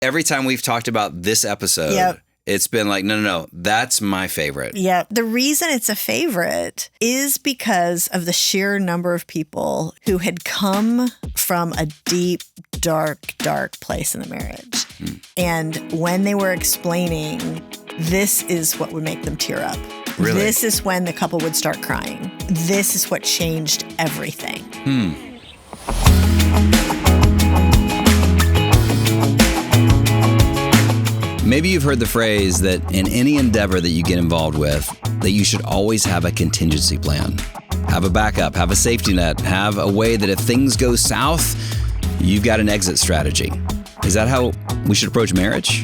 every time we've talked about this episode, it's been like, no, that's my favorite. Yeah. The reason it's a favorite is because of the sheer number of people who had come from a deep, dark place in the marriage. And when they were explaining, this is what would make them tear up. Really? This is when the couple would start crying. This is what changed everything. Maybe you've heard the phrase that in any endeavor that you get involved with, that you should always have a contingency plan. Have a backup, have a safety net, have a way that if things go south, you've got an exit strategy. Is that how we should approach marriage?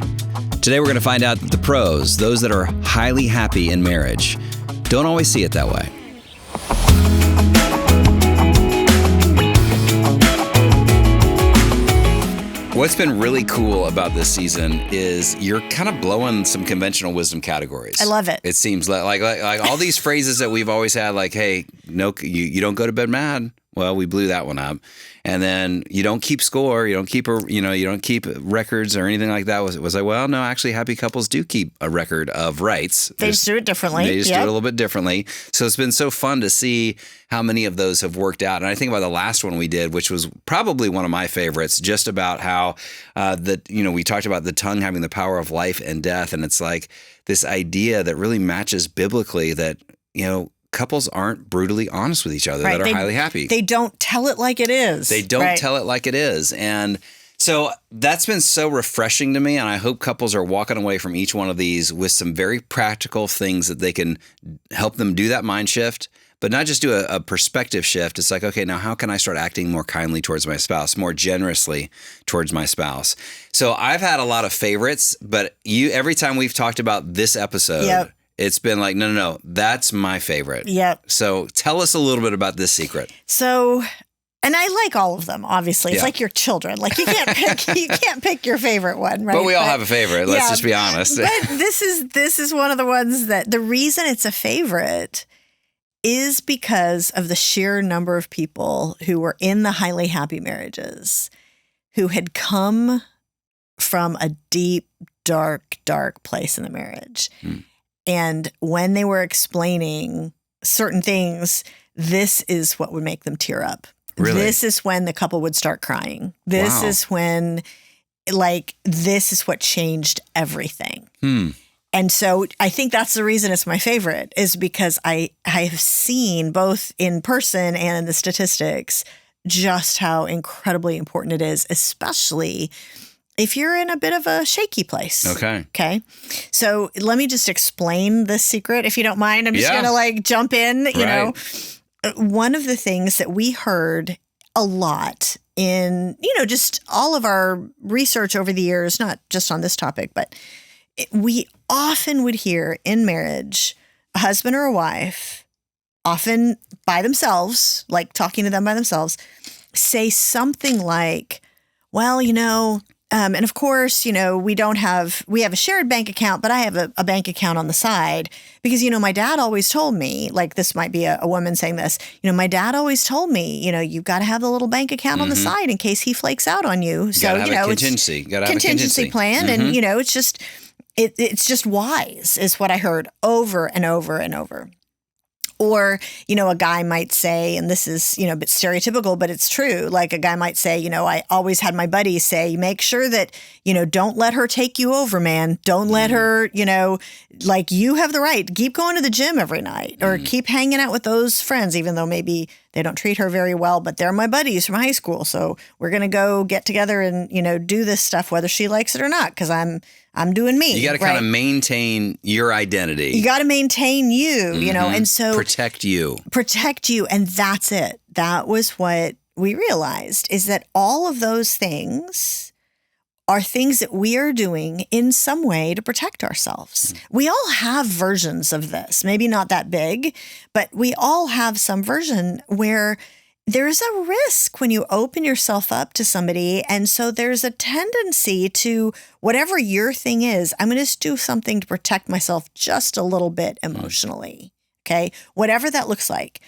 Today we're going to find out that the pros, those that are highly happy in marriage, don't always see it that way. What's been really cool about this season is you're kind of blowing some conventional wisdom categories. I love it. It seems like all these phrases that we've always had, like, hey, no, you don't go to bed mad. Well, we blew that one up. And then you don't keep score, you don't keep records or anything like that. Was like, well, no, actually happy couples do keep a record of rights. They just do it differently. They just do it a little bit differently. So it's been so fun to see how many of those have worked out. And I think about the last one we did, which was probably one of my favorites, just about how we talked about the tongue having the power of life and death. And it's like this idea that really matches biblically that, couples aren't brutally honest with each other that are highly happy. They don't tell it like it is. They don't tell it like it is. And so that's been so refreshing to me. And I hope couples are walking away from each one of these with some very practical things that they can help them do that mind shift, but not just do a perspective shift. It's like, okay, now how can I start acting more kindly towards my spouse, more generously towards my spouse? So I've had a lot of favorites, but every time we've talked about this episode, it's been like, no, that's my favorite. Yep. So tell us a little bit about this secret. So, and I like all of them, obviously. It's like your children. Like you can't pick your favorite one, right? But we all have a favorite. Let's just be honest. But this is one of the ones that the reason it's a favorite is because of the sheer number of people who were in the highly happy marriages who had come from a deep, dark place in the marriage. And when they were explaining certain things, this is what would make them tear up. Really? This is when the couple would start crying. This is when, this is what changed everything. And so I think that's the reason it's my favorite, is because I have seen both in person and in the statistics just how incredibly important it is, especially if you're in a bit of a shaky place. Okay. So let me just explain this secret, if you don't mind. I'm just going to jump in, you know. One of the things that we heard a lot in, just all of our research over the years, not just on this topic, but we often would hear in marriage, a husband or a wife, often by themselves, like talking to them by themselves, say something like, well, and of course, we have a shared bank account, but I have a bank account on the side because, my dad always told me, like this might be a woman saying this, my dad always told me, you've got to have the little bank account on the side in case he flakes out on you. So, have a contingency. Got to have a contingency plan. And, it's just wise is what I heard over and over and over. Or, a guy might say, and this is, a bit stereotypical, but it's true. Like a guy might say, I always had my buddies say, make sure that, don't let her take you over, man. Don't let her, you have the right. Keep going to the gym every night or keep hanging out with those friends, even though maybe they don't treat her very well, but they're my buddies from high school. So we're going to go get together and, do this stuff, whether she likes it or not, because I'm doing me. You got to kind of maintain your identity. You got to maintain you, and so protect you. And that's it. That was what we realized, is that all of those things are things that we are doing in some way to protect ourselves. We all have versions of this, maybe not that big, but we all have some version where there's a risk when you open yourself up to somebody. And so there's a tendency to, whatever your thing is, I'm going to do something to protect myself just a little bit emotionally. Okay. Whatever that looks like.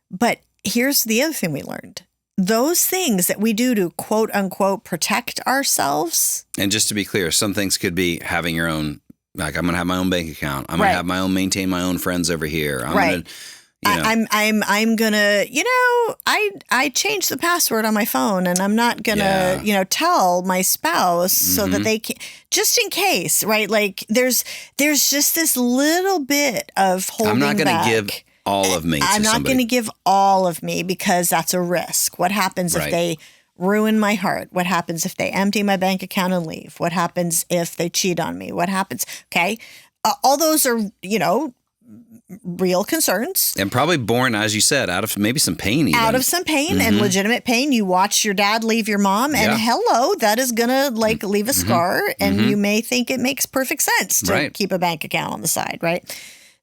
But here's the other thing we learned, those things that we do to quote unquote protect ourselves. And just to be clear, some things could be having your own, like I'm going to have my own bank account. I'm going to have my own, maintain my own friends over here. I'm going to, I'm gonna, I changed the password on my phone and I'm not gonna, tell my spouse so that they can, just in case, right? Like there's just this little bit of holding back. I'm not gonna give all of me to I'm not somebody. gonna give all of me because that's a risk. What happens if they ruin my heart? What happens if they empty my bank account and leave? What happens if they cheat on me? What happens? Okay. All those are, real concerns. And probably born, as you said, out of maybe some pain even. Out of some pain and legitimate pain. You watch your dad leave your mom and hello, that is going to leave a scar. And you may think it makes perfect sense to keep a bank account on the side, right?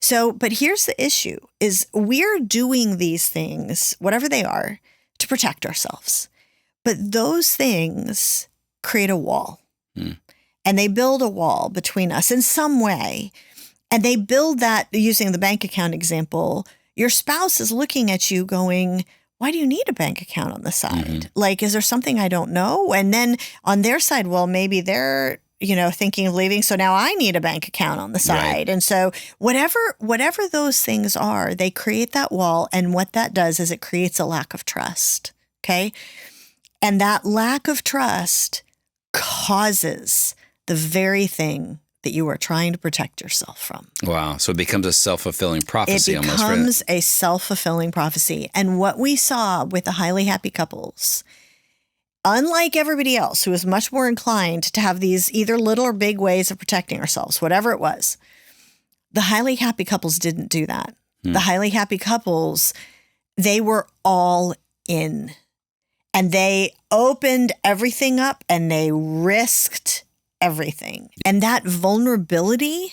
So, but here's the issue is we're doing these things, whatever they are, to protect ourselves. But those things create a wall. And they build a wall between us in some way. And they build that using the bank account example. Your spouse is looking at you going, why do you need a bank account on the side? Like, is there something I don't know? And then on their side, well, maybe they're, thinking of leaving. So now I need a bank account on the side. Right. And so whatever those things are, they create that wall. And what that does is it creates a lack of trust. Okay. And that lack of trust causes the very thing that you are trying to protect yourself from. Wow. So it becomes a self-fulfilling prophecy It almost. becomes a self-fulfilling prophecy. And what we saw with the highly happy couples, unlike everybody else who was much more inclined to have these either little or big ways of protecting ourselves, whatever it was, the highly happy couples didn't do that. The highly happy couples, they were all in. And they opened everything up and they risked everything. And that vulnerability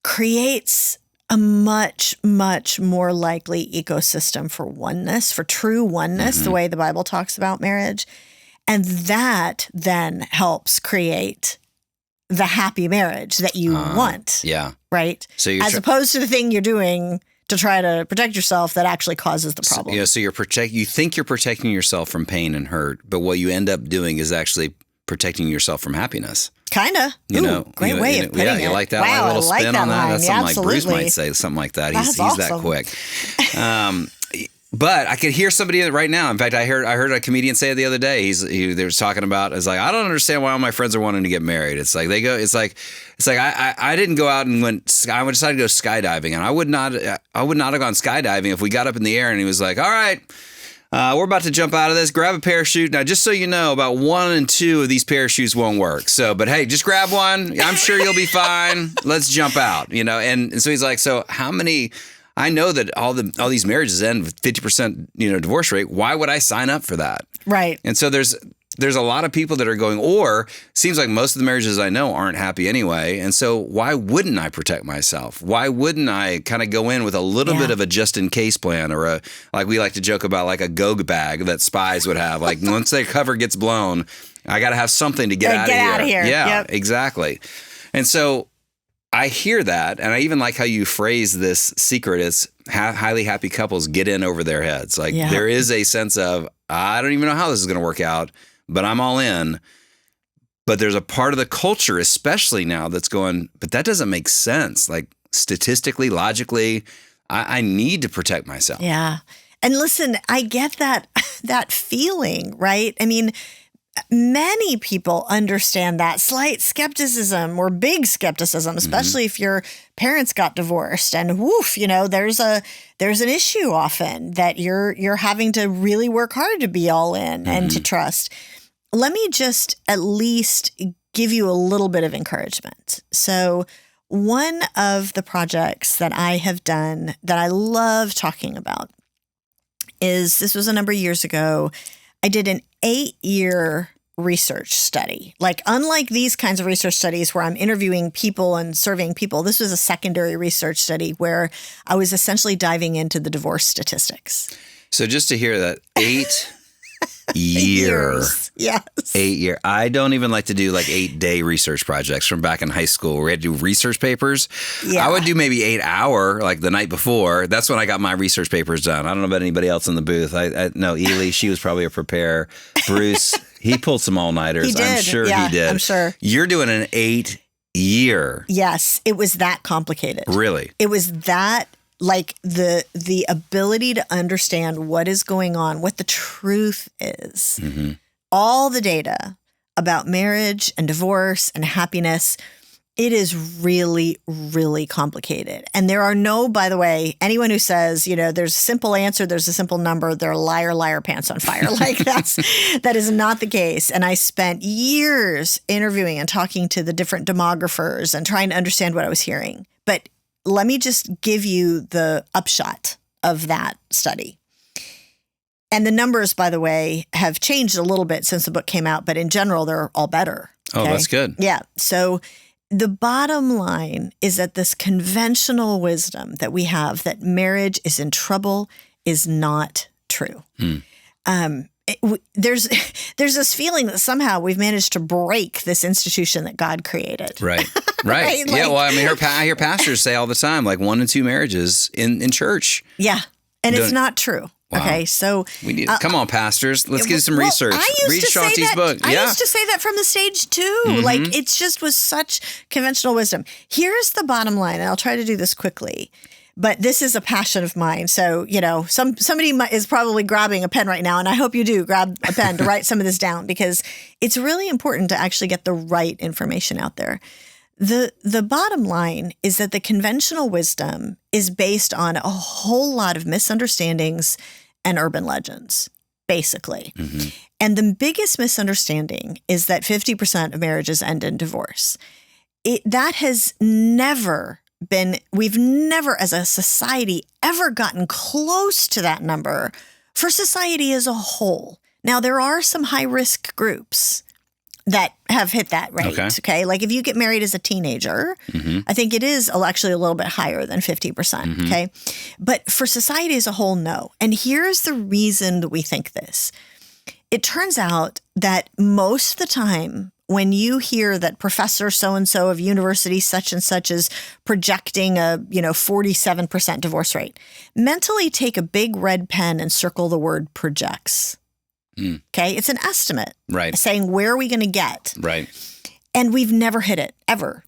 creates a much, much more likely ecosystem for oneness, for true oneness, the way the Bible talks about marriage. And that then helps create the happy marriage that you want. Yeah. Right? So as opposed to the thing you're doing to try to protect yourself that actually causes the problem. So you think you're protecting yourself from pain and hurt, but what you end up doing is actually protecting yourself from happiness. Kind of. Great way of putting it. Yeah, you like that? Wow, like a little spin on that? That's something like Bruce might say, something like that. He's that quick. But I could hear somebody right now. In fact, I heard a comedian say it the other day. They were talking about, it's like, I don't understand why all my friends are wanting to get married. It's like I didn't go out and I decided to go skydiving, and I would not have gone skydiving if we got up in the air and he was like, all right, we're about to jump out of this. Grab a parachute. Now, just so you know, about 1 and 2 of these parachutes won't work. But hey, just grab one. I'm sure you'll be fine. Let's jump out. And so he's like, so how many? I know that all these marriages end with 50% divorce rate. Why would I sign up for that? Right. And so there's a lot of people that are going, or seems like most of the marriages I know aren't happy anyway. And so why wouldn't I protect myself? Why wouldn't I kind of go in with a little bit of a just in case plan, or like we like to joke about, like a go bag that spies would have. Like once their cover gets blown, I got to have something to get out of here. Yeah, exactly. And so I hear that, and I even like how you phrase this secret as highly happy couples get in over their heads. Like there is a sense of, I don't even know how this is going to work out, but I'm all in. But there's a part of the culture, especially now, that's going, but that doesn't make sense. Like statistically, logically, I need to protect myself. Yeah. And listen, I get that feeling, right? I mean, many people understand that slight skepticism or big skepticism, especially if your parents got divorced, and woof, there's an issue often that you're having to really work hard to be all in and to trust. Let me just at least give you a little bit of encouragement. So one of the projects that I have done that I love talking about this was a number of years ago. I did an 8-year research study. Like, unlike these kinds of research studies where I'm interviewing people and surveying people, this was a secondary research study where I was essentially diving into the divorce statistics. So just to hear that 8 year. Yes. 8 year. I don't even like to do like 8-day research projects from back in high school where we had to do research papers. Yeah. I would do maybe 8 hour, like the night before. That's when I got my research papers done. I don't know about anybody else in the booth. No, Ely, she was probably a preparer. Bruce, he pulled some all-nighters. He did. I'm sure Yeah, he did. I'm sure. You're doing an 8 year. Yes. It was that complicated. Really? It was that, like the ability to understand what is going on, what the truth is. Mm-hmm. All the data about marriage and divorce and happiness, it is really, really complicated. And there are no, by the way, anyone who says, there's a simple answer, there's a simple number, they're liar, pants on fire. Like that is not the case. And I spent years interviewing and talking to the different demographers and trying to understand what I was hearing. But let me just give you the upshot of that study. And the numbers, by the way, have changed a little bit since the book came out, but in general, they're all better. Oh, that's good. Yeah. So the bottom line is that this conventional wisdom that we have that marriage is in trouble is not true. There's this feeling that somehow we've managed to break this institution that God created. Right. Right. Yeah. Well, I mean, I hear pastors say all the time, like 1 in 2 marriages in church. Yeah. And it's not true. Wow. Okay, so we need come on, pastors. Let's get some research. Read Shaunti's book. I used to say that from the stage too. Mm-hmm. Like it just was such conventional wisdom. Here's the bottom line, and I'll try to do this quickly. But this is a passion of mine. So, somebody is probably grabbing a pen right now, and I hope you do grab a pen to write some of this down because it's really important to actually get the right information out there. The bottom line is that the conventional wisdom is based on a whole lot of misunderstandings and urban legends, basically. Mm-hmm. And the biggest misunderstanding is that 50% of marriages end in divorce. That has never been, we've never as a society ever gotten close to that number for society as a whole. Now, there are some high-risk groups that have hit that rate, okay? Like if you get married as a teenager, I think it is actually a little bit higher than 50%, okay? But for society as a whole, no. And here's the reason that we think this. It turns out that most of the time when you hear that Professor so-and-so of university such and such is projecting a 47% divorce rate, mentally take a big red pen and circle the word projects. Okay, it's an estimate, right? Saying where are we going to get, right? And we've never hit it ever.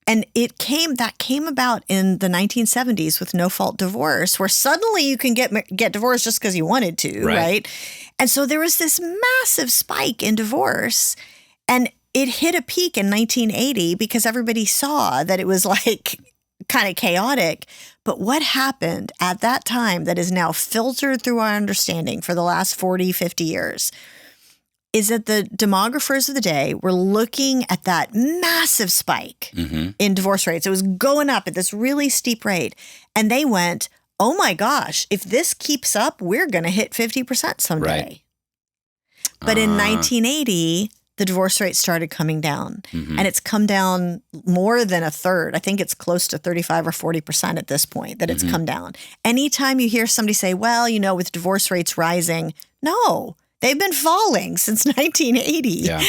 And that came about in the 1970s with no-fault divorce, where suddenly you can get divorced just because you wanted to, right? And so there was this massive spike in divorce, and it hit a peak in 1980 because everybody saw that it was like kind of chaotic. But what happened at that time that is now filtered through our understanding for the last 40, 50 years is that the demographers of the day were looking at that massive spike in divorce rates. It was going up at this really steep rate. And they went, oh my gosh, if this keeps up, we're going to hit 50% someday. Right. But in 1980, the divorce rate started coming down. And it's come down more than a third. I think it's close to 35 or 40% at this point that it's come down. Anytime you hear somebody say, well, with divorce rates rising, no, they've been falling since 1980. Yeah.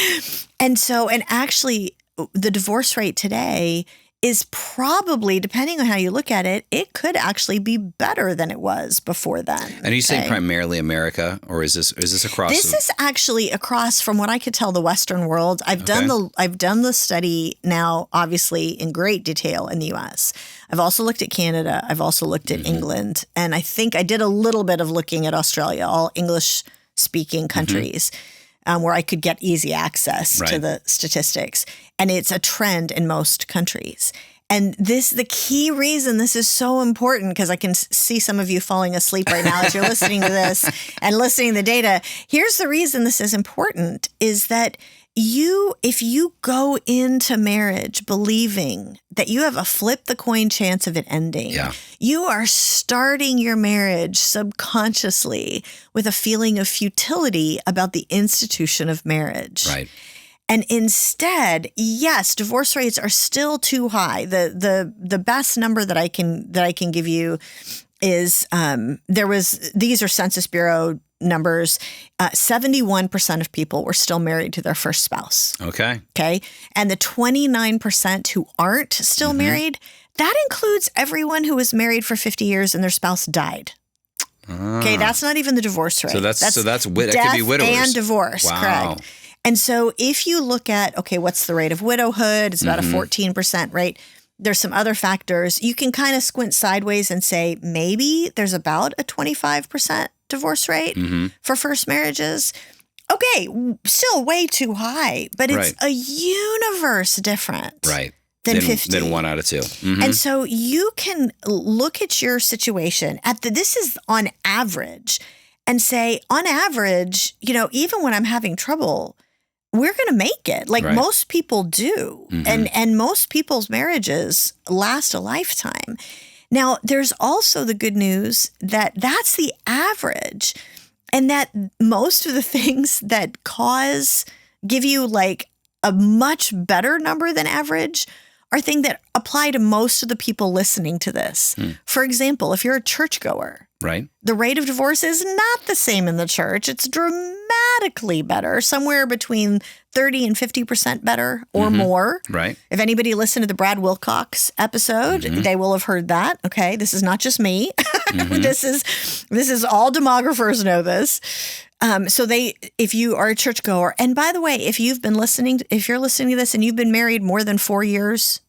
And actually the divorce rate today is probably, depending on how you look at it, it could actually be better than it was before then. And are you saying primarily America, or is this across? This is actually across, from what I could tell, the Western world. I've done the study now, obviously in great detail in the U.S. I've also looked at Canada. I've also looked at England, and I think I did a little bit of looking at Australia, all English-speaking countries. Where I could get easy access to the statistics. And it's a trend in most countries. And the key reason this is so important, because I can see some of you falling asleep right now as you're listening to this and listening to the data. Here's the reason this is important is that if you go into marriage believing that you have a flip the coin chance of it ending, you are starting your marriage subconsciously with a feeling of futility about the institution of marriage. Right. And instead, yes, divorce rates are still too high. The best number that I can give you is these are Census Bureau numbers, 71% of people were still married to their first spouse. Okay. Okay. And the 29% who aren't still married, that includes everyone who was married for 50 years and their spouse died. Okay. That's not even the divorce rate. So that's death it could be widowers. And divorce. Wow. Correct. And so if you look at, okay, what's the rate of widowhood? It's about a 14% rate. There's some other factors. You can kind of squint sideways and say maybe there's about a 25% divorce rate for first marriages. Okay, still way too high, but it's a universe different than 50. Than 1 out of 2. And so you can look at your situation this is on average and say, on average, even when I'm having trouble, we're going to make it. Like most people do. And most people's marriages last a lifetime. Now, there's also the good news that that's the average, and that most of the things that give you like a much better number than average are things that apply to most of the people listening to this. For example, if you're a churchgoer, the rate of divorce is not the same in the church. It's dramatically better, somewhere between 30 and 50% better or more. If anybody listened to the Brad Wilcox episode, they will have heard that. Okay, this is not just me. This is all demographers know this. So if you are a churchgoer, and by the way, if you're listening to this and you've been married more than 4 years,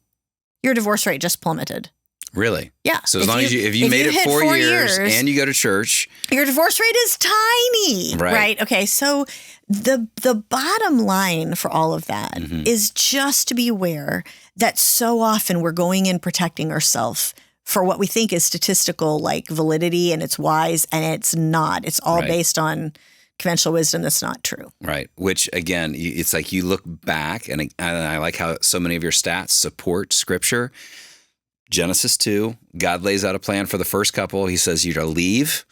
your divorce rate just plummeted. Really? Yeah. So as long as you made it 4 years and you go to church, your divorce rate is tiny. Right. Okay. So the bottom line for all of that is just to be aware that so often we're going in protecting ourselves for what we think is statistical like validity, and it's wise, and it's not. It's all based on conventional wisdom that's not true. Right. Which, again, it's like you look back, and I like how so many of your stats support Scripture. Genesis 2, God lays out a plan for the first couple. He says you're to leave.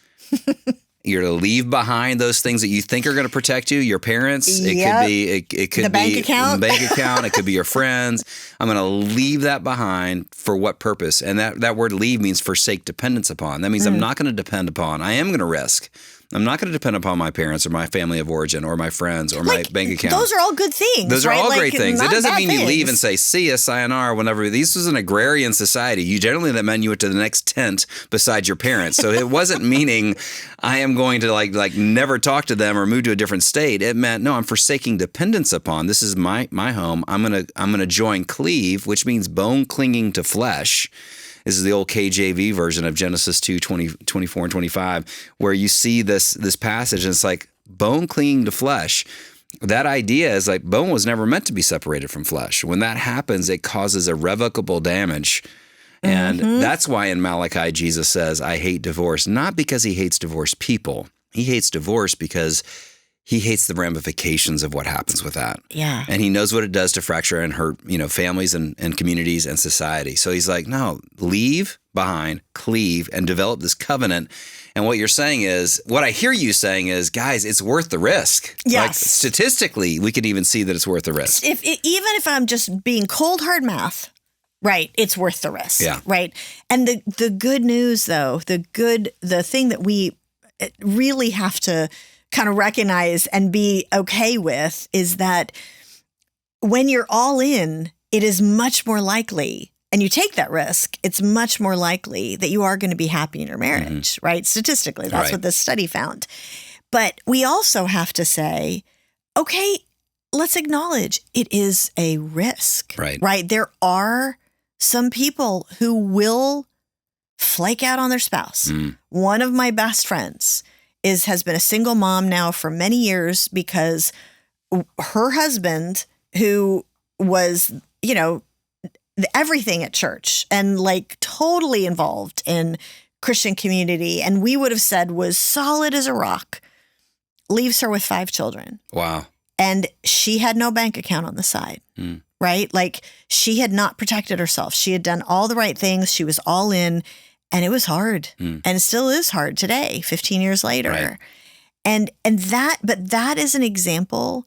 You're to leave behind those things that you think are going to protect you, your parents. It could be bank account. It could be your friends. I'm going to leave that behind for what purpose? And that word leave means forsake dependence upon. That means I'm not going to depend upon. I am going to risk. I'm not going to depend upon my parents or my family of origin or my friends or my bank account. Those are all good things. Those are all great things. It doesn't mean things. you leave and say, see ya, sayonara, whenever. This was an agrarian society. That meant you went to the next tent besides your parents. So it wasn't meaning I am going to like never talk to them or move to a different state. It meant, no, I'm forsaking dependence upon. This is my home. I'm gonna join cleave, which means bone clinging to flesh. This is the old KJV version of Genesis 2, 24 and 25, where you see this passage, and it's like bone clinging to flesh. That idea is like bone was never meant to be separated from flesh. When that happens, it causes irrevocable damage. And that's why in Malachi, Jesus says, I hate divorce, not because he hates divorced people. He hates divorce because he hates the ramifications of what happens with that. Yeah. And he knows what it does to fracture and hurt, families and communities and society. So he's like, no, leave behind, cleave, and develop this covenant. And what you're saying is, what I hear you saying is, guys, it's worth the risk. Yes. Like statistically, we can even see that it's worth the risk. Even if I'm just being cold, hard math, right, it's worth the risk. Yeah. Right. And the good news, though, the thing that we really have to kind of recognize and be okay with is that when you're all in, it is much more likely, and you take that risk, it's much more likely that you are going to be happy in your marriage, right? Statistically, that's what this study found. But we also have to say, okay, let's acknowledge it is a risk, right? There are some people who will flake out on their spouse. One of my best friends has been a single mom now for many years because her husband, who was, everything at church and like totally involved in Christian community, and we would have said was solid as a rock, leaves her with 5 children. Wow. And she had no bank account on the side, right? Like she had not protected herself. She had done all the right things. She was all in. And it was hard, and it still is hard today, 15 years later. Right. And that is an example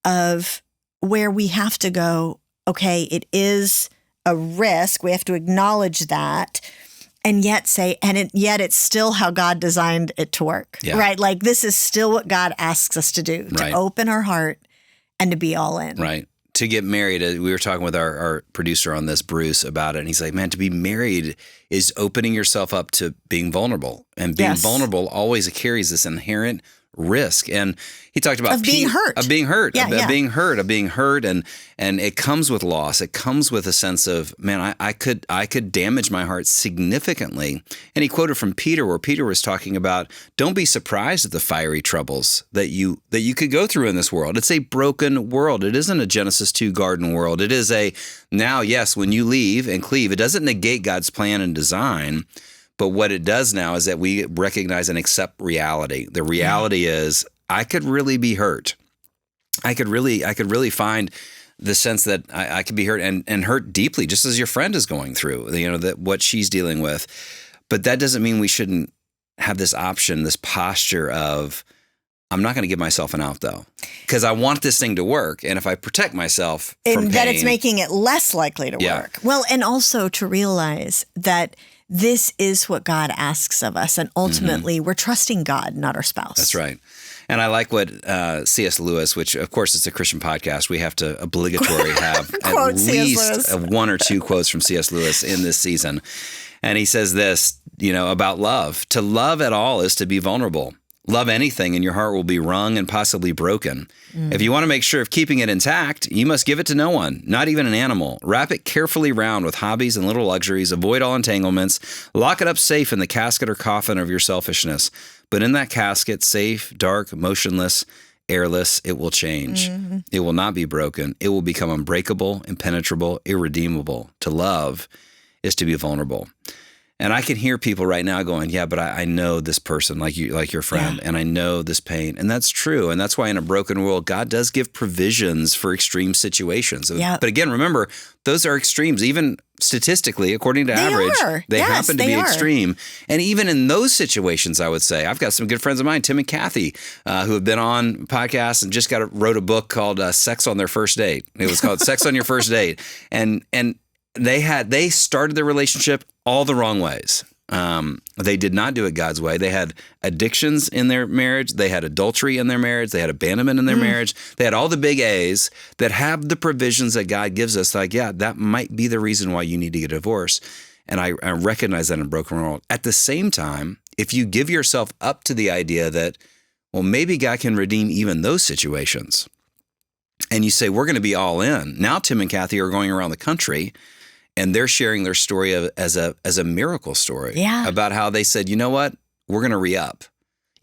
of where we have to go, okay, it is a risk. We have to acknowledge that. and yet say, yet it's still how God designed it to work, right? Like this is still what God asks us to do, to open our heart and to be all in. Right. To get married, we were talking with our producer on this, Bruce, about it. And he's like, man, to be married is opening yourself up to being vulnerable. And being vulnerable always carries this inherent risk. And he talked about being hurt. Of being hurt. And it comes with loss. It comes with a sense of, man, I could damage my heart significantly. And he quoted from Peter, where Peter was talking about, don't be surprised at the fiery troubles that you could go through in this world. It's a broken world. It isn't a Genesis 2 garden world. It is now, yes, when you leave and cleave, it doesn't negate God's plan and design. But what it does now is that we recognize and accept reality. The reality is I could really be hurt. I could really find the sense that I could be hurt and hurt deeply, just as your friend is going through, that what she's dealing with. But that doesn't mean we shouldn't have this option, this posture of, I'm not going to give myself an out though, because I want this thing to work. And if I protect myself from pain, that it's making it less likely to work. Well, and also to realize that this is what God asks of us. And ultimately, we're trusting God, not our spouse. That's right. And I like what C.S. Lewis, which, of course, it's a Christian podcast. We have to obligatory have at least one or two quotes from C.S. Lewis in this season. And he says this, about love. To love at all is to be vulnerable. Love anything and your heart will be wrung and possibly broken. If you want to make sure of keeping it intact, you must give it to no one, not even an animal. Wrap it carefully round with hobbies and little luxuries. Avoid all entanglements. Lock it up safe in the casket or coffin of your selfishness. But in that casket, safe, dark, motionless, airless, it will change. It will not be broken. It will become unbreakable, impenetrable, irredeemable. To love is to be vulnerable. And I can hear people right now going, yeah, but I know this person, like your friend, and I know this pain. And that's true. And that's why in a broken world, God does give provisions for extreme situations. Yeah. But again, remember, those are extremes. Even statistically, according to average, they happen to be extreme. And even in those situations, I would say, I've got some good friends of mine, Tim and Kathy, who have been on podcasts and just wrote a book called Sex on Their First Date. It was called Sex on Your First Date. And they started their relationship all the wrong ways. They did not do it God's way. They had addictions in their marriage. They had adultery in their marriage. They had abandonment in their marriage. They had all the big A's that have the provisions that God gives us. Like, yeah, that might be the reason why you need to get a divorce. And I recognize that in a broken world. At the same time, if you give yourself up to the idea that, well, maybe God can redeem even those situations, and you say, we're going to be all in. Now Tim and Kathy are going around the country and they're sharing their story as a miracle story about how they said, you know what, we're going to re-up.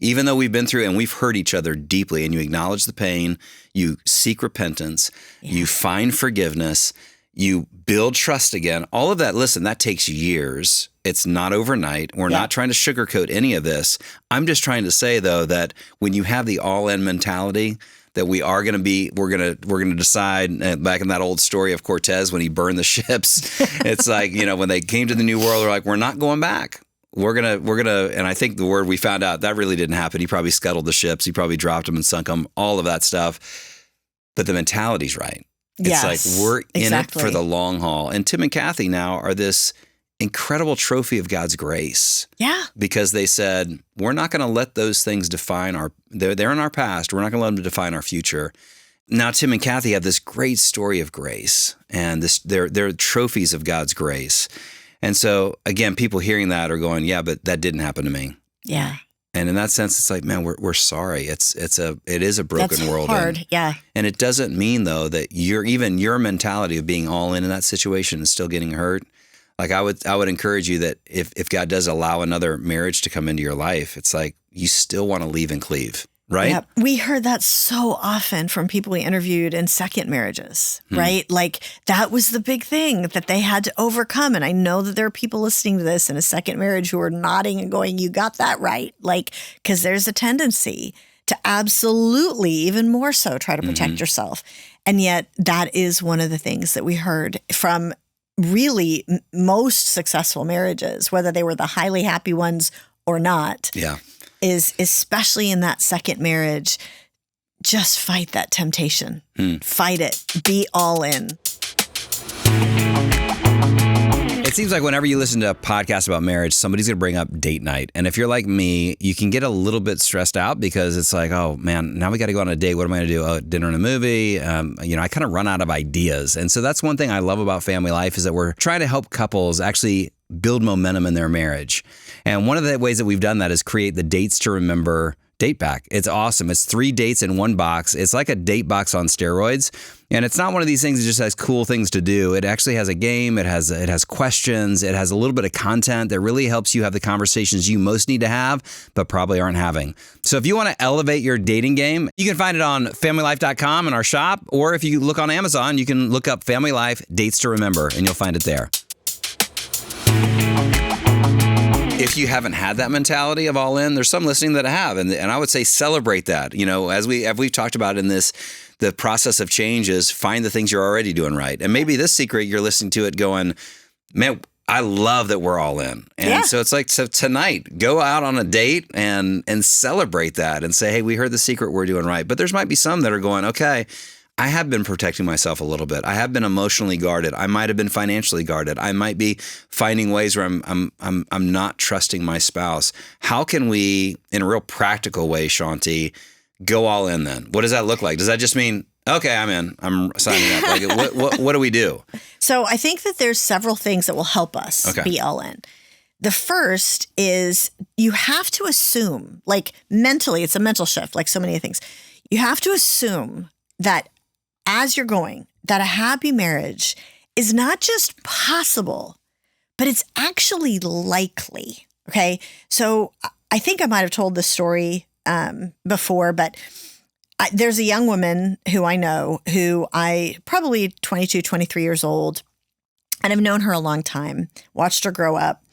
Even though we've been through and we've hurt each other deeply, and you acknowledge the pain, you seek repentance, you find forgiveness, you build trust again. All of that, listen, that takes years. It's not overnight. We're not trying to sugarcoat any of this. I'm just trying to say, though, that when you have the all-in mentality, that we're going to decide, back in that old story of Cortez when he burned the ships, it's like, when they came to the New World, they're like, we're not going back. We're going to, and I think the word we found out, that really didn't happen. He probably scuttled the ships. He probably dropped them and sunk them, all of that stuff. But the mentality's right. It's like, we're in it for the long haul. And Tim and Kathy now are this incredible trophy of God's grace. Yeah. Because they said, we're not going to let those things define they're in our past. We're not going to let them define our future. Now, Tim and Kathy have this great story of grace, and they're trophies of God's grace. And so, again, people hearing that are going, yeah, but that didn't happen to me. Yeah. And in that sense, it's like, man, we're sorry. It is a broken world. That's hard, And it doesn't mean, though, that your mentality of being all in that situation is still getting hurt. Like I would encourage you that if God does allow another marriage to come into your life, it's like you still want to leave and cleave, right? Yeah, we heard that so often from people we interviewed in second marriages, right? Like that was the big thing that they had to overcome. And I know that there are people listening to this in a second marriage who are nodding and going, you got that right. Like, because there's a tendency to absolutely, even more so, try to protect yourself. And yet that is one of the things that we heard from really most successful marriages, whether they were the highly happy ones or not, is especially in that second marriage, just fight that temptation. Fight it. Be all in. It seems like whenever you listen to a podcast about marriage, somebody's going to bring up date night. And if you're like me, you can get a little bit stressed out because it's like, oh man, now we got to go on a date. What am I going to do? Oh, dinner and a movie. I kind of run out of ideas. And so that's one thing I love about Family Life is that we're trying to help couples actually build momentum in their marriage. And one of the ways that we've done that is create the Dates to Remember date pack. It's awesome. It's 3 dates in one box. It's like a date box on steroids. And it's not one of these things that just has cool things to do. It actually has a game. It has questions. It has a little bit of content that really helps you have the conversations you most need to have, but probably aren't having. So if you want to elevate your dating game, you can find it on FamilyLife.com in our shop. Or if you look on Amazon, you can look up Family Life Dates to Remember, and you'll find it there. If you haven't had that mentality of all in, there's some listening that have, and I would say celebrate that. As we've talked about in this, the process of change is find the things you're already doing right, and maybe this secret you're listening to it going, man, I love that we're all in, and so it's like so tonight, go out on a date and celebrate that and say, hey, we heard the secret, we're doing right. But there's might be some that are going, okay, I have been protecting myself a little bit. I have been emotionally guarded. I might have been financially guarded. I might be finding ways where I'm not trusting my spouse. How can we, in a real practical way, Shaunti, go all in then? What does that look like? Does that just mean, okay, I'm in, I'm signing up? Like, what do we do? So I think that there's several things that will help us be all in. The first is you have to assume, like mentally, it's a mental shift, like so many things. You have to assume that as you're going, that a happy marriage is not just possible, but it's actually likely. Okay. So I think I might have told this story before, but there's a young woman who I know who probably 22, 23 years old, and I've known her a long time, watched her grow up.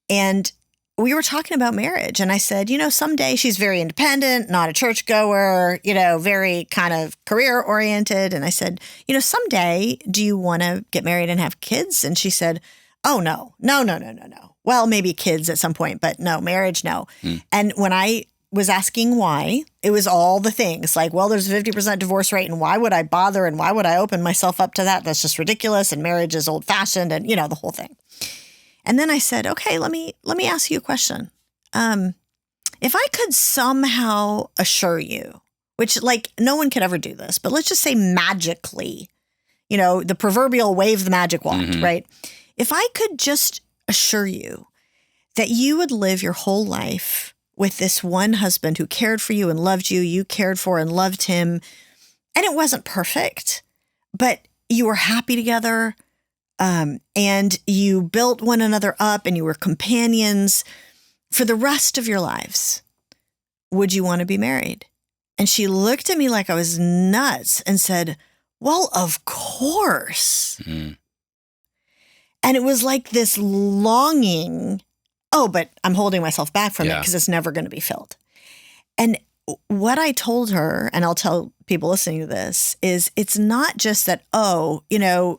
And we were talking about marriage, and I said, someday she's very independent, not a churchgoer, very kind of career oriented. And I said, someday do you want to get married and have kids? And she said, oh, no. Well, maybe kids at some point, but no, marriage, no. And when I was asking why, it was all the things like, well, there's a 50% divorce rate, and why would I bother? And why would I open myself up to that? That's just ridiculous. And marriage is old fashioned, and the whole thing. And then I said, okay, let me ask you a question. If I could somehow assure you, which like no one could ever do this, but let's just say magically, the proverbial wave the magic wand, right? If I could just assure you that you would live your whole life with this one husband who cared for you and loved you, you cared for and loved him, and it wasn't perfect, but you were happy together, and you built one another up and you were companions for the rest of your lives, would you want to be married? And she looked at me like I was nuts and said, well, of course. And it was like this longing, but I'm holding myself back from it because it's never going to be filled. And what I told her, and I'll tell people listening to this, is it's not just that,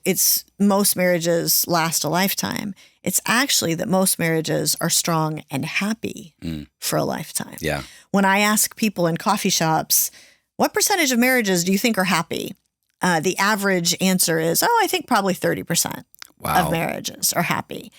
it's most marriages last a lifetime. It's actually that most marriages are strong and happy for a lifetime. Yeah. When I ask people in coffee shops, what percentage of marriages do you think are happy? The average answer is, I think probably 30% of marriages are happy.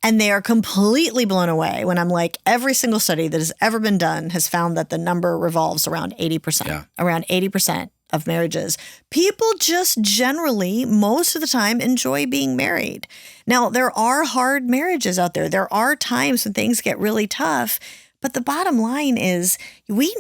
And they are completely blown away when I'm like, every single study that has ever been done has found that the number revolves around 80%. Yeah. Around 80% of marriages. People just generally, most of the time, enjoy being married. Now, there are hard marriages out there. There are times when things get really tough. But the bottom line is we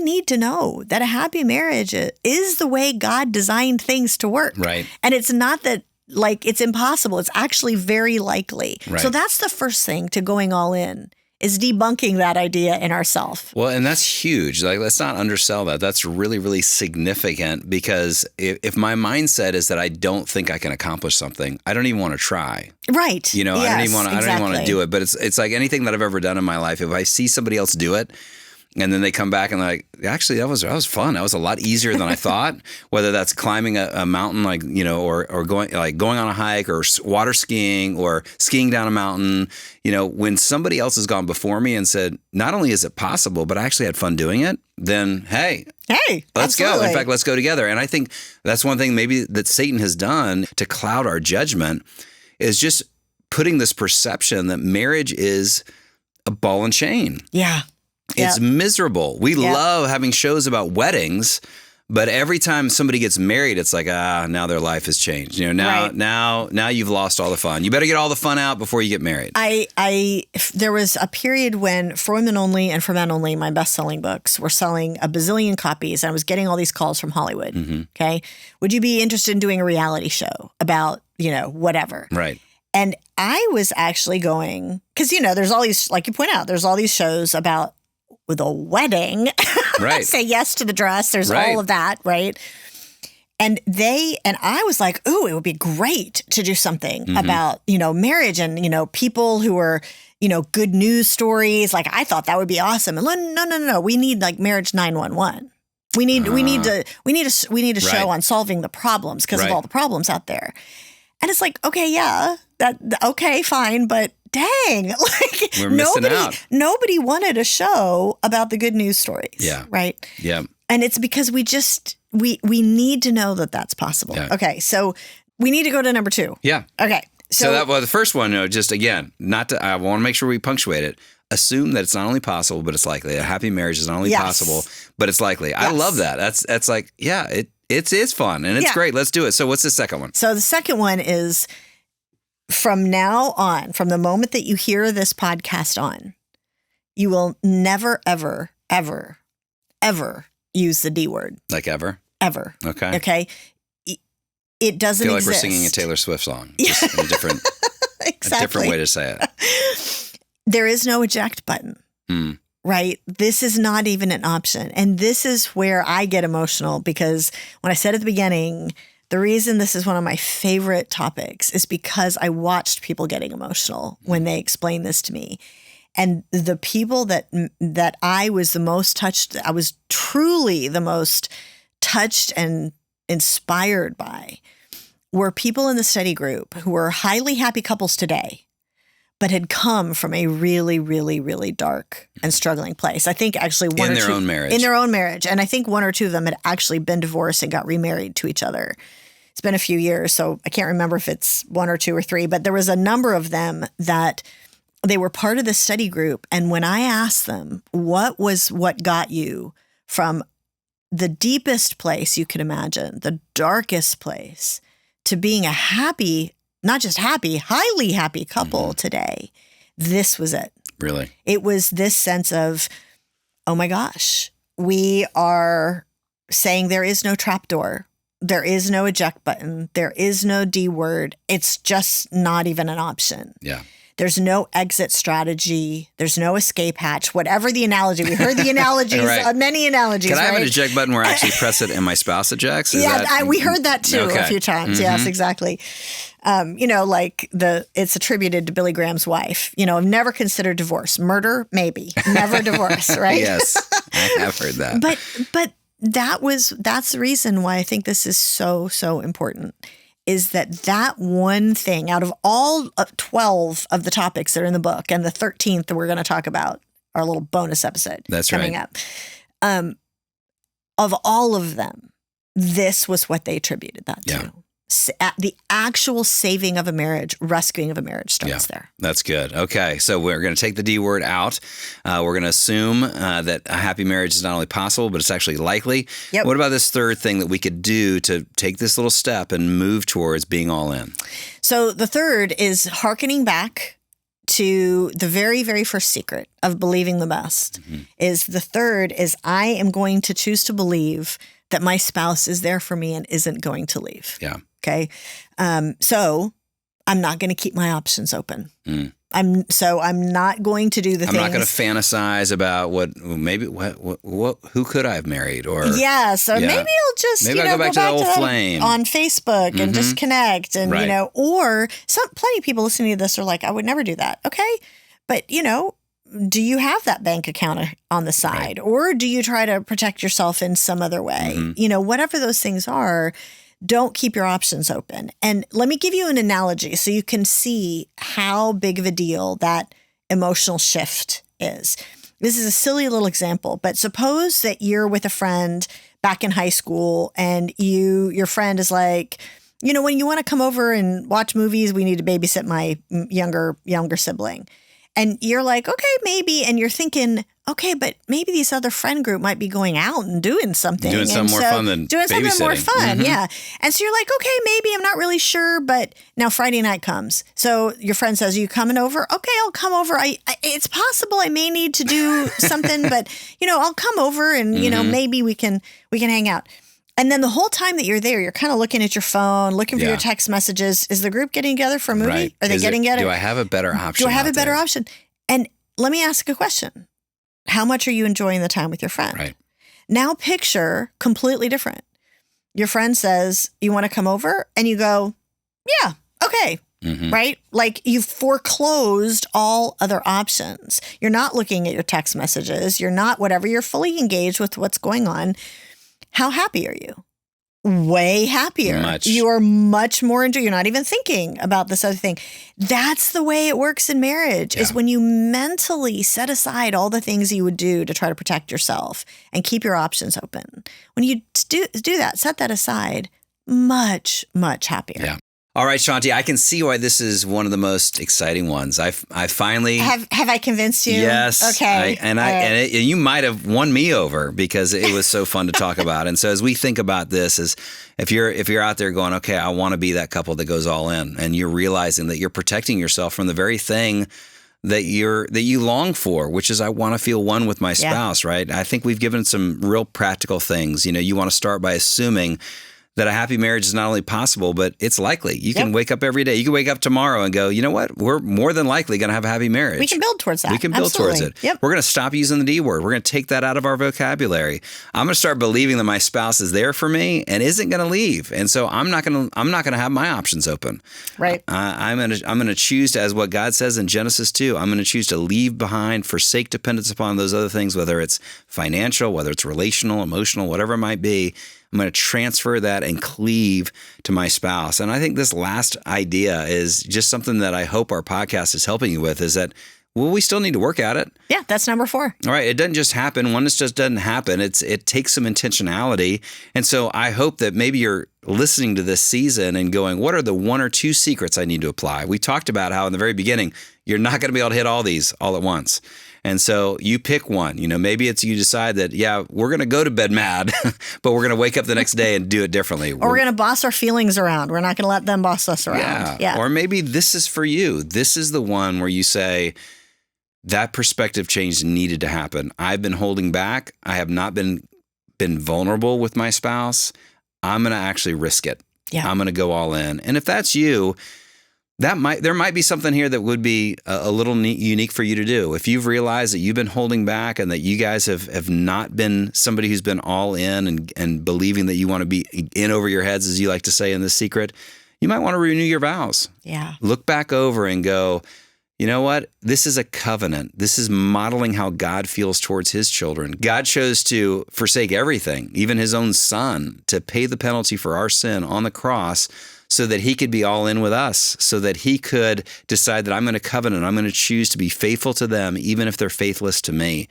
need to know that a happy marriage is the way God designed things to work. Right. And it's not that like it's impossible. It's actually very likely. Right. So that's the first thing to going all in, is debunking that idea in ourselves. Well, and that's huge. Like, let's not undersell that. That's really, really significant, because if my mindset is that I don't think I can accomplish something, I don't even want to try. Right. I don't even want to do it. But it's like anything that I've ever done in my life. If I see somebody else do it, and then they come back and they're like, actually, that was fun. That was a lot easier than I thought. Whether that's climbing a mountain, or going on a hike, or water skiing, or skiing down a mountain. When somebody else has gone before me and said, not only is it possible, but I actually had fun doing it, then hey, let's go. In fact, let's go together. And I think that's one thing maybe that Satan has done to cloud our judgment, is just putting this perception that marriage is a ball and chain. Yeah. It's miserable. We love having shows about weddings, but every time somebody gets married, it's like, now their life has changed. Now you've lost all the fun. You better get all the fun out before you get married. There was a period when For Women Only and For Men Only, my best-selling books, were selling a bazillion copies, and I was getting all these calls from Hollywood. Okay. Would you be interested in doing a reality show about, whatever? Right. And I was actually going, because, there's all these, like you point out, there's all these shows about the wedding. Right. Say yes to the dress. There's all of that, right? And I was like, ooh, it would be great to do something about, marriage and, people who are, good news stories. Like, I thought that would be awesome. And no. We need like Marriage 911. We need a show on solving the problems because of all the problems out there. And it's like, okay, okay, fine, but dang, like we're missing out. Nobody wanted a show about the good news stories. Yeah. Right. Yeah. And it's because we need to know that that's possible. Yeah. Okay. So we need to go to number 2. Yeah. Okay. So that was the first one. Just again, I want to make sure we punctuate it. Assume that it's not only possible, but it's likely. A happy marriage is not only possible, but it's likely. Yes. I love that. That's like, it's fun and it's great. Let's do it. So what's the second one? So the second one is, from now on, from the moment that you hear this podcast on, you will never, ever, ever, ever use the D word. Like ever? Ever. Okay. Okay. It doesn't feel like exist. We're singing a Taylor Swift song. Just in a different, exactly. A different way to say it. There is no eject button. Right? This is not even an option. And this is where I get emotional, because when I said at the beginning, the reason this is one of my favorite topics is because I watched people getting emotional when they explained this to me. And the people that I was the most touched, I was truly the most touched and inspired by, were people in the study group who were highly happy couples today, but had come from a really, really, really dark and struggling place. I think actually in their own marriage. And I think 1 or 2 of them had actually been divorced and got remarried to each other. It's been a few years, so I can't remember if it's 1 or 2 or 3, but there was a number of them that they were part of the study group. And when I asked them, what got you from the deepest place you could imagine, the darkest place, to being a happy, not just happy, highly happy couple today, this was it. Really? It was this sense of, oh my gosh, we are saying there is no trapdoor. There is no eject button. There is no D word. It's just not even an option. Yeah. There's no exit strategy. There's no escape hatch. Whatever the analogy. We heard the analogies, right. Many analogies. Can I have an eject button where I actually press it and my spouse ejects? We heard that too a few times. Yes, exactly. It's attributed to Billy Graham's wife. I've never considered divorce. Murder, maybe. Never divorce, right? Yes, I have heard that. But that's the reason why I think this is so, so important, is that one thing out of all 12 of the topics that are in the book, and the 13th that we're going to talk about, our little bonus episode coming up, of all of them, this was what they attributed that to. The actual saving of a marriage, rescuing of a marriage starts there. That's good. Okay. So we're going to take the D word out. We're going to assume that a happy marriage is not only possible, but it's actually likely. Yep. What about this third thing that we could do to take this little step and move towards being all in? So the third is hearkening back to the very, very first secret of believing the best. The third is I am going to choose to believe that my spouse is there for me and isn't going to leave. Yeah. Okay. So I'm not going to keep my options open. I'm not going to do the things. I'm not going to fantasize about who could I have married or. Yeah. So maybe I'll just, I'll go back to the old flame on Facebook and just connect and, or plenty of people listening to this are like, I would never do that. Okay. But, do you have that bank account on the side or do you try to protect yourself in some other way? Whatever those things are, don't keep your options open. And let me give you an analogy so you can see how big of a deal that emotional shift is. This is a silly little example, but suppose that you're with a friend back in high school and your friend is like, when you want to come over and watch movies, we need to babysit my younger sibling. And you're like, okay, maybe. And you're thinking, okay, but maybe this other friend group might be going out and doing something. Doing something more fun than doing babysitting. Something more fun, yeah. And so you're like, okay, maybe, I'm not really sure. But now Friday night comes. So your friend says, are you coming over? Okay, I'll come over. It's possible I may need to do something, but, I'll come over and, maybe we can hang out. And then the whole time that you're there, you're kind of looking at your phone, looking for your text messages. Is the group getting together for a movie? Right. Are they getting together? Do I have a better option? Do I have a better option? And let me ask a question. How much are you enjoying the time with your friend? Right. Now picture completely different. Your friend says, you want to come over? And you go, yeah, okay. Right? Like you've foreclosed all other options. You're not looking at your text messages. You're not whatever. You're fully engaged with what's going on. How happy are you? Way happier. Much. You are much more into. You're not even thinking about this other thing. That's the way it works in marriage. Is when you mentally set aside all the things you would do to try to protect yourself and keep your options open. When you do that, set that aside, much, much happier. Yeah. All right, Shaunti, I can see why this is one of the most exciting ones. I finally have I convinced you? Yes. Okay. And you might have won me over because it was so fun to talk about. And so as we think about this, is if you're out there going, okay, I want to be that couple that goes all in, and you're realizing that you're protecting yourself from the very thing that you long for, which is I want to feel one with my spouse, right? I think we've given some real practical things. You want to start by assuming that a happy marriage is not only possible, but it's likely. You can wake up every day. You can wake up tomorrow and go, you know what? We're more than likely going to have a happy marriage. We can build towards that. We can build towards it. Yep. We're going to stop using the D word. We're going to take that out of our vocabulary. I'm going to start believing that my spouse is there for me and isn't going to leave. And so I'm not going to have my options open. Right. I'm going to choose to, as what God says in Genesis 2, I'm going to choose to leave behind, forsake dependence upon those other things, whether it's financial, whether it's relational, emotional, whatever it might be. I'm going to transfer that and cleave to my spouse. And I think this last idea is just something that I hope our podcast is helping you with, is that, well, we still need to work at it. Yeah, that's number 4. All right. It doesn't just happen. Oneness just doesn't happen. It takes some intentionality. And so I hope that maybe you're listening to this season and going, what are the 1 or 2 secrets I need to apply? We talked about how in the very beginning, you're not going to be able to hit all these all at once. And so you pick one. Maybe it's you decide that, we're going to go to bed mad, but we're going to wake up the next day and do it differently. Or we're going to boss our feelings around. We're not going to let them boss us around. Yeah. Or maybe this is for you. This is the one where you say, that perspective change needed to happen. I've been holding back. I have not been vulnerable with my spouse. I'm going to actually risk it. Yeah. I'm going to go all in. And if that's you, there might be something here that would be a little unique for you to do. If you've realized that you've been holding back and that you guys have not been somebody who's been all in and believing that you want to be in over your heads, as you like to say in The Secret, you might want to renew your vows. Yeah. Look back over and go, you know what? This is a covenant. This is modeling how God feels towards his children. God chose to forsake everything, even his own son, to pay the penalty for our sin on the cross, so that he could be all in with us, so that he could decide that I'm going to covenant, I'm going to choose to be faithful to them, even if they're faithless to me.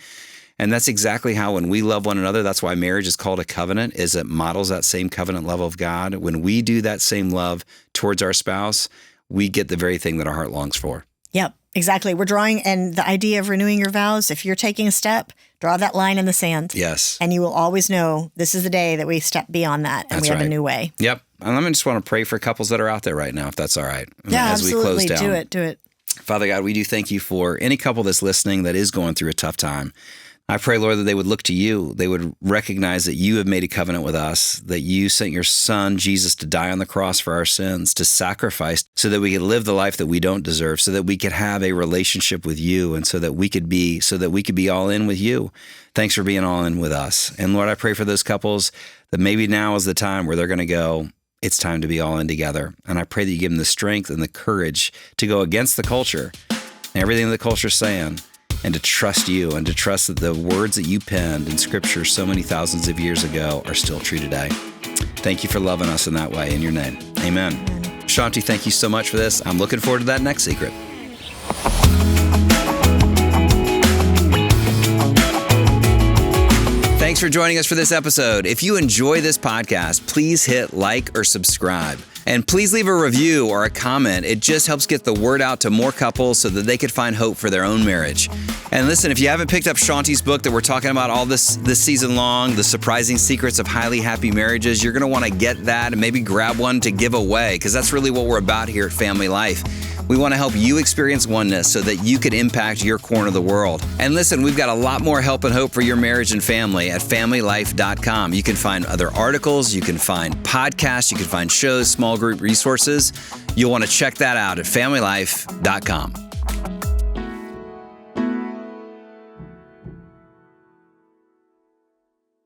And that's exactly how, when we love one another, that's why marriage is called a covenant, is it models that same covenant love of God. When we do that same love towards our spouse, we get the very thing that our heart longs for. Yep, exactly. We're drawing, and the idea of renewing your vows, if you're taking a step, draw that line in the sand. Yes. And you will always know this is the day that we step beyond that and we have a new way. Yep. And I just want to pray for couples that are out there right now, if that's all right. Yeah, as absolutely. We close down. Do it. Father God, we do thank you for any couple that's listening that is going through a tough time. I pray, Lord, that they would look to you. They would recognize that you have made a covenant with us, that you sent your son, Jesus, to die on the cross for our sins, to sacrifice so that we could live the life that we don't deserve, so that we could have a relationship with you, and so that we could be all in with you. Thanks for being all in with us. And Lord, I pray for those couples that maybe now is the time where they're going to go, it's time to be all in together. And I pray that you give them the strength and the courage to go against the culture and everything that the culture's saying, and to trust you, and to trust that the words that you penned in Scripture so many thousands of years ago are still true today. Thank you for loving us in that way. In your name, amen. Shaunti, thank you so much for this. I'm looking forward to that next secret. Thanks for joining us for this episode. If you enjoy this podcast, please hit like or subscribe. And please leave a review or a comment. It just helps get the word out to more couples so that they could find hope for their own marriage. And listen, if you haven't picked up Shaunti's book that we're talking about all this season long, The Surprising Secrets of Highly Happy Marriages, you're going to want to get that and maybe grab one to give away, because that's really what we're about here at Family Life. We want to help you experience oneness so that you could impact your corner of the world. And listen, we've got a lot more help and hope for your marriage and family at FamilyLife.com. You can find other articles, you can find podcasts, you can find shows, small group resources. You'll want to check that out at FamilyLife.com.